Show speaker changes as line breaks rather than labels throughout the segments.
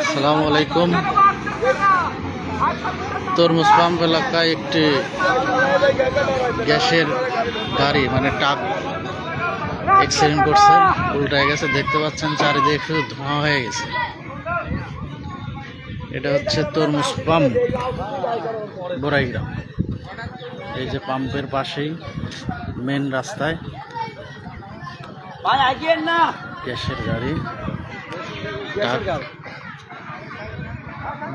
আসসালামু আলাইকুম। তরমুজ পাম্প এলাকায় একটি গ্যাসের গাড়ি মানে ট্রাক অ্যাক্সিডেন্ট করছে, উল্টায় গেছে। দেখতে পাচ্ছেন চারিদিকে শুধু ধোঁয়া হয়ে গেছে। এটা হচ্ছে তরমুজ পাম্প বড়াইগ্রাম। এই যে পাম্পের পাশেই মেন রাস্তায় গ্যাসের গাড়ি।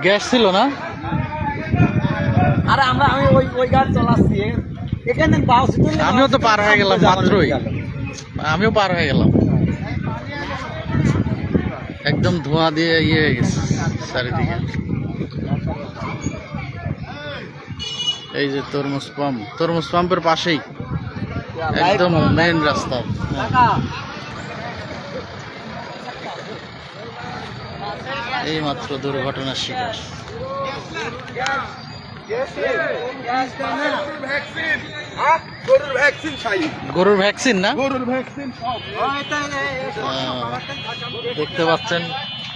গ্যাস ছিল না,
আরে আমি ওই গাড়ি চালাচ্ছি এখানে।
আমিও তো পার হয়ে গেলাম মাত্রই, আমিও পার হয়ে গেলাম। একদম ধোঁয়া দিয়ে ইয়ে হয়ে গেছে চারিদিকে। এই যে তরমুজ পাম্পের পাশেই একদম মেইন রাস্তা। এই মাত্র দুর্ঘটনার শিকার। গরুর ভ্যাকসিন না, দেখতে পাচ্ছেন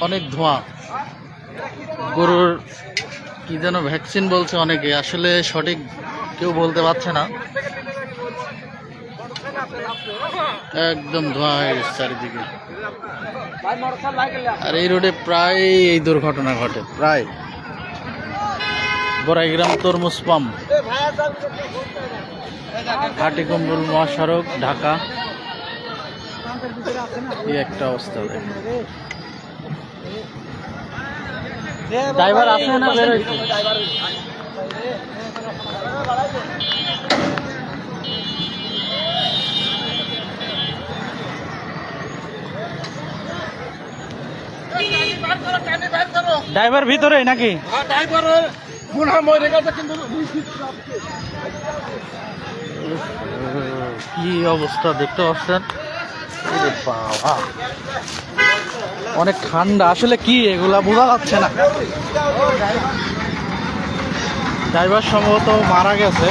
অনেক ধোঁয়া। গরুর কি যেন ভ্যাকসিন বলছে অনেকে, আসলে সঠিক কেউ বলতে পারছে না। একদম ধোঁয়া হয়ে গেছে চারিদিকে। আর এই রোডে প্রায় এই দুর্ঘটনা ঘটে, প্রায়। বড়াইগ্রাম তরমুজ পাম্প, হাটিকুম্বুল মহাসড়ক, ঢাকা। এই একটা অবস্থা। ড্রাইভার আছে না বের হইছে? ড্রাইভার ভিতরে নাকি? কি অবস্থা দেখতে পাচ্ছেন? বাবা, অনেক ঠান্ডা। আসলে কি এগুলা বোঝা যাচ্ছে না। ড্রাইভার সম্ভবত মারা গেছে।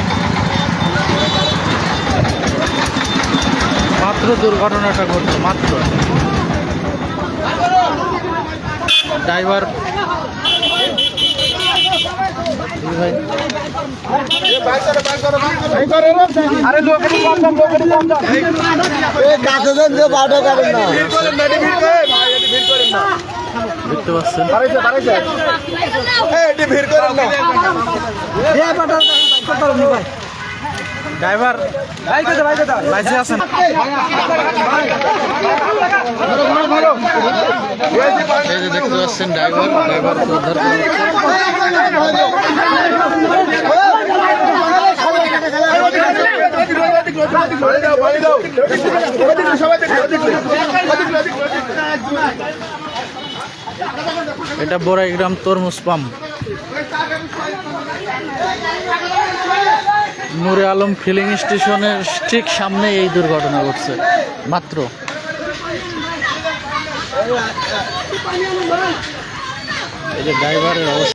মাত্র দুর্ঘটনাটা ঘটলো, মাত্র। ড্রাইভার দেখতে পাচ্ছেন ড্রাইভার লাইসেন্স আছে না। এই যে দেখতে পাচ্ছেন ড্রাইভারকে উদ্ধার করা হচ্ছে। এটা বড়াইগ্রাম তরমুজ পাম্প, নূরে আলম ফিলিং স্টেশনের ঠিক সামনে এই দুর্ঘটনা ঘটছে মাত্র। এই যে ড্রাইভারের অবস্থা।